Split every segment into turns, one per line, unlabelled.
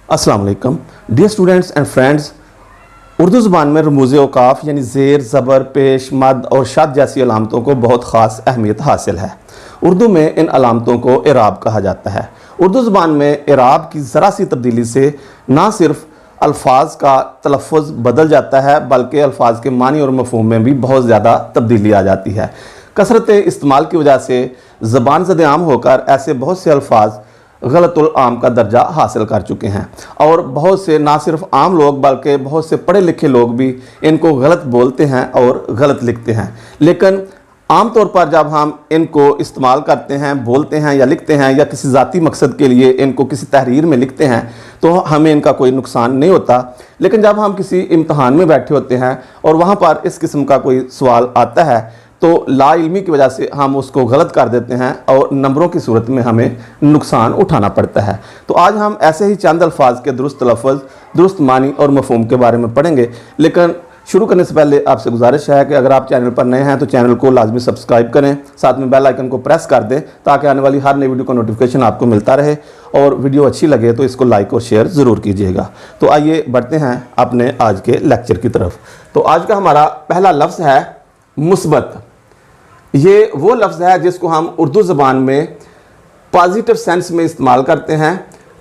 अस्सलाम वालेकुम dear students and friends. Urdu ज़ुबान में रमूज़ औकाफ यानी ज़ेर, ज़बर, पेश, मद और शद जैसी अलामतों को बहुत ख़ास अहमियत हासिल है। उर्दू में इन अलामतों को इराब कहा जाता है। उर्दू ज़ुबान में इराब की ज़रा सी तब्दीली से ना सिर्फ अल्फाज का तलफ़्फ़ुज़ बदल जाता है बल्कि अल्फाज के मानी और मफ़हूम में भी बहुत ज़्यादा तब्दीली आ जाती है। कसरत इस्तेमाल की वजह से ज़बान ज़द-ए-आम होकर ऐसे बहुत से अल्फाज गलतुल आम का दर्जा हासिल कर चुके हैं और बहुत से ना सिर्फ आम लोग बल्कि बहुत से पढ़े लिखे लोग भी इनको गलत बोलते हैं और गलत लिखते हैं। लेकिन आम तौर पर जब हम इनको इस्तेमाल करते हैं, बोलते हैं या लिखते हैं या किसी ज़ाती मकसद के लिए इनको किसी तहरीर में लिखते हैं तो हमें इनका कोई नुकसान नहीं होता। लेकिन जब हम किसी इम्तहान में बैठे होते हैं और वहाँ पर इस किस्म का कोई सवाल आता है तो लाइल्मी की वजह से हम उसको गलत कर देते हैं और नंबरों की सूरत में हमें नुकसान उठाना पड़ता है। तो आज हम ऐसे ही चंद अल्फाज के दुरुस्त तलफ़्फ़ुज़, दुरुस्त मानी और मफ़हूम के बारे में पढ़ेंगे। लेकिन शुरू करने से पहले आपसे गुजारिश है कि अगर आप चैनल पर नए हैं तो चैनल को लाजमी सब्सक्राइब करें, साथ में बेल आइकन को प्रेस कर दें ताकि आने वाली हर नई वीडियो का नोटिफिकेशन आपको मिलता रहे। और वीडियो अच्छी लगे तो इसको लाइक और शेयर ज़रूर कीजिएगा। तो आइए बढ़ते हैं अपने आज के लेक्चर की तरफ। तो आज का हमारा पहला लफ्ज़ है मुस्बत। ये वो लफ्ज़ है जिसको हम उर्दू ज़बान में पॉजिटिव सेंस में इस्तेमाल करते हैं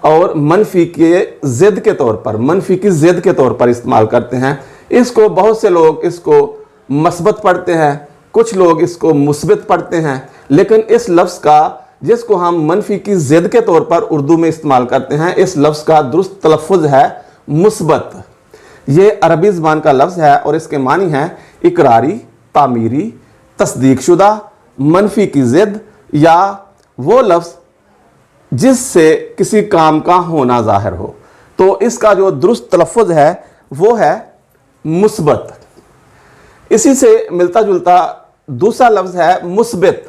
और मनफी के ज़िद के तौर पर, मनफी की ज़िद के तौर पर इस्तेमाल करते हैं। इसको बहुत से लोग इसको मस्बत पढ़ते हैं, कुछ लोग इसको मुस्बित पढ़ते हैं। लेकिन इस लफ्ज़ का जिसको हम मनफी की ज़िद के तौर पर उर्दू में इस्तेमाल करते हैं, इस लफ्ज़ का दुरुस्त तलफ़्फ़ुज़ है मुस्बत। ये अरबी ज़बान का लफ्ज़ है और इसके मानी हैं इकरारी, तामीरी, तस्दीक शुदा, मनफी की ज़िद या वो लफ्ज़ जिससे किसी काम का होना ज़ाहिर हो। तो इसका जो दुरुस्त तलफ़्फ़ुज़ है वो है मुस्बत। इसी से मिलता जुलता दूसरा लफ्ज़ है मुस्बित।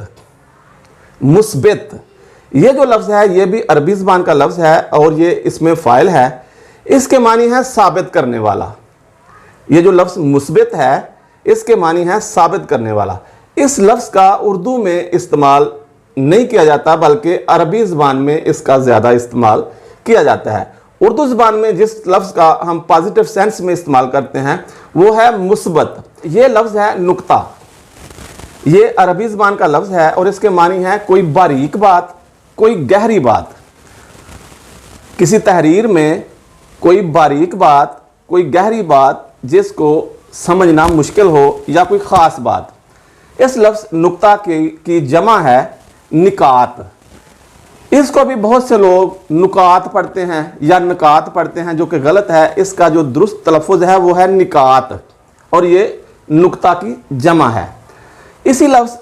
मुस्बित ये जो लफ्ज़ है ये भी अरबी ज़बान का लफ्ज़ है और ये इसमें फ़ाइल है। इसके मानी है साबित करने वाला। ये जो लफ्ज़ मुस्बित है इसके मानी है साबित करने वाला। इस लफ्ज़ का उर्दू में इस्तेमाल नहीं किया जाता बल्कि अरबी ज़बान में इसका ज़्यादा इस्तेमाल किया जाता है। उर्दू ज़बान में जिस लफ्ज़ का हम पॉजिटिव सेंस में इस्तेमाल करते हैं वो है मुस्बत। ये लफ्ज़ है नुक्ता। ये अरबी ज़बान का लफ्ज़ है और इसके मानी है कोई बारीक बात, कोई गहरी बात। किसी तहरीर में कोई बारीक बात, कोई गहरी बात जिसको समझना मुश्किल हो या कोई ख़ास बात। इस लफ्ज़ नुक्ता की जमा है निकात। इसको भी बहुत से लोग नुकात पढ़ते हैं या नकात पढ़ते हैं जो कि गलत है। इसका जो दुरुस्त तलफ़्फ़ुज़ है वो है निकात और ये नुक्ता की जमा है। इसी लफ्ज़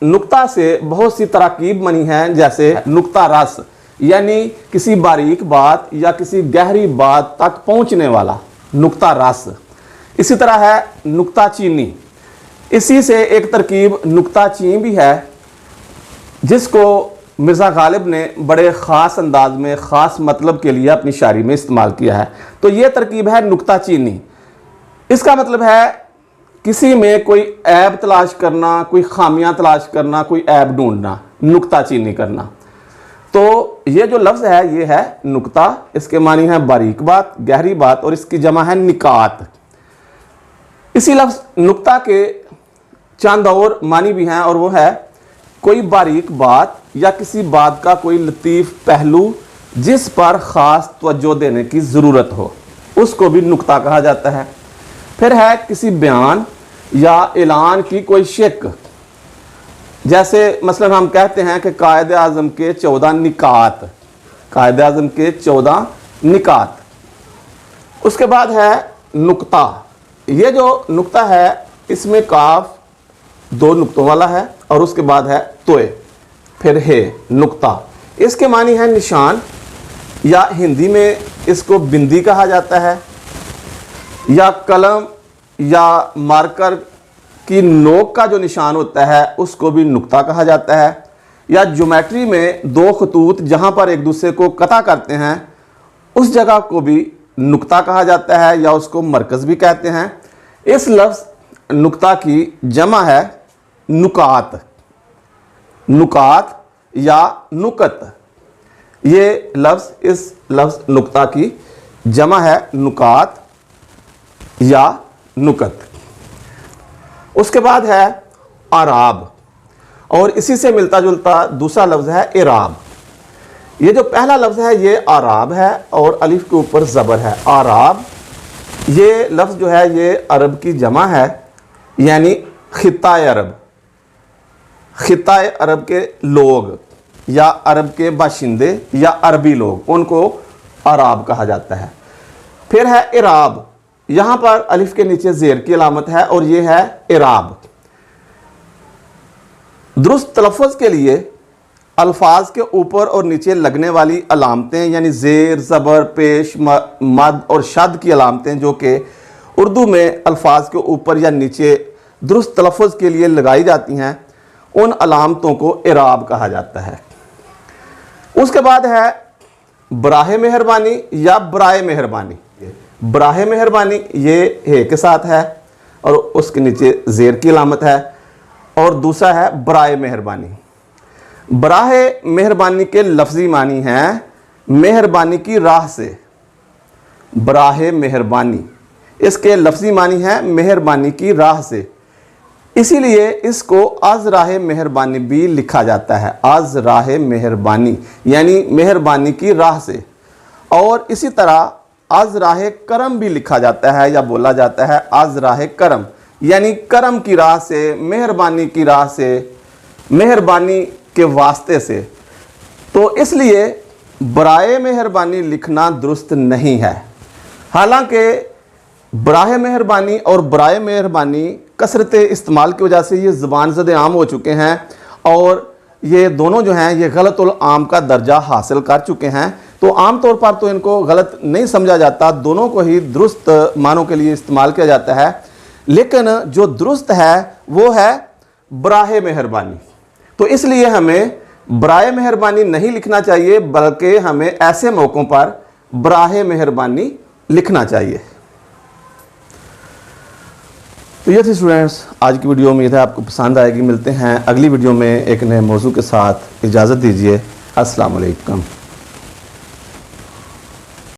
नुक्ता से बहुत सी तराकीब बनी हैं, जैसे नुक्ता रस यानी किसी बारीक बात या किसी गहरी बात तक पहुँचने वाला नुक्ता रस। इसी तरह है नुक्ता चीनी। इसी से एक तरकीब नुक्ता चीन भी है जिसको मिर्ज़ा गालिब ने बड़े ख़ास अंदाज में ख़ास मतलब के लिए अपनी शायरी में इस्तेमाल किया है। तो ये तरकीब है नुक्ता चीनी। इसका मतलब है किसी में कोई ऐब तलाश करना, कोई खामियां तलाश करना, कोई ऐब ढूंढना, नुक्ता चीनी करना। तो ये जो लफ्ज़ है ये है नुक्ता। इसके मानी है बारीक बात, गहरी बात और इसकी जमा है निकात। इसी लफ्ज़ नुक्ता के चंद और मानी भी हैं और वो है कोई बारीक बात या किसी बात का कोई लतीफ़ पहलू जिस पर ख़ास तवज्जो देने की ज़रूरत हो, उसको भी नुक्ता कहा जाता है। फिर है किसी बयान या ऐलान की कोई शिक, जैसे मसलन हम कहते हैं कि कायदे आज़म के 14 निकात, कायदे आज़म के 14 निकात। उसके बाद है नुक्ता। ये जो नुक्ता है इसमें काफ 2 नुक्तों वाला है और उसके बाद है तोय, फिर है नुक्ता। इसके मानी है निशान या हिंदी में इसको बिंदी कहा जाता है या कलम या मार्कर की नोक का जो निशान होता है उसको भी नुक्ता कहा जाता है। या ज्योमेट्री में 2 खतूत जहाँ पर एक दूसरे को कता करते हैं उस जगह को भी नुक्ता कहा जाता है या उसको मरकज़ भी कहते हैं। इस लफ्ज़ नुक्ता की जमा है नुकात। नुकात या नुकत, ये लफ्ज़ इस लफ्ज़ नुक्ता की जमा है नुकात या नुकत। उसके बाद है आराब, और इसी से मिलता जुलता दूसरा लफ्ज़ है इराब। ये जो पहला लफ्ज़ है ये आराब है और अलिफ के ऊपर ज़बर है। आराब ये लफ्ज़ जो है ये अरब की जमा है, यानी खित्ताए अरब, खित्ताए अरब के लोग या अरब के बाशिंदे या अरबी लोग, उनको आराब कहा जाता है। फिर है इराब, यहाँ पर अलिफ के नीचे ज़ेर की अलामत है और ये है इराब। दुरुस्त तलफ़्फ़ुज़ के लिए अल्फाज के ऊपर और नीचे लगने वाली अलामतें यानी ज़ेर, ज़बर, पेश, मद और शद की अलामतें जो कि उर्दू में अल्फाज के ऊपर या नीचे दुरुस्त तलफ़्फ़ुज़ के लिए लगाई जाती हैं, उन अलामतों को इराब कहा जाता है। उसके बाद है बराहे मेहरबानी या बराए मेहरबानी। बराहे मेहरबानी ये हे के साथ है और उसके नीचे ज़ेर की अलामत है, और दूसरा है बराए मेहरबानी। बराहे मेहरबानी के लफ्ज़ी मानी हैं मेहरबानी की राह से। बराहे मेहरबानी इसके लफ्ज़ी मानी है मेहरबानी की राह से, इसीलिए इसको अज़ राह मेहरबानी भी लिखा जाता है। अज़ राह मेहरबानी यानी मेहरबानी की राह से। और इसी तरह अज़ राह करम भी लिखा जाता है या बोला जाता है अज़ राह करम, यानी करम की राह से, मेहरबानी की राह से, मेहरबानी के वास्ते से। तो इसलिए बराए मेहरबानी लिखना दुरुस्त नहीं है। हालांकि बराए मेहरबानी और बराए मेहरबानी कसरत इस्तेमाल की वजह से ये ज़ुबान ज़द आम हो चुके हैं और ये दोनों जो हैं ये गलतुल आम का दर्जा हासिल कर चुके हैं। तो आम तौर पर तो इनको गलत नहीं समझा जाता, दोनों को ही दुरुस्त मानों के लिए इस्तेमाल किया जाता है। लेकिन जो दुरुस्त है वो है बराए मेहरबानी। तो इसलिए हमें बराए मेहरबानी नहीं लिखना चाहिए, बल्कि हमें ऐसे मौक़ों पर बराए मेहरबानी लिखना चाहिए। तो ये थी स्टूडेंट्स आज की वीडियो। उम्मीद है आपको पसंद आएगी। मिलते हैं अगली वीडियो में एक नए मौजू के साथ। इजाज़त दीजिए। अस्सलाम वालेकुम।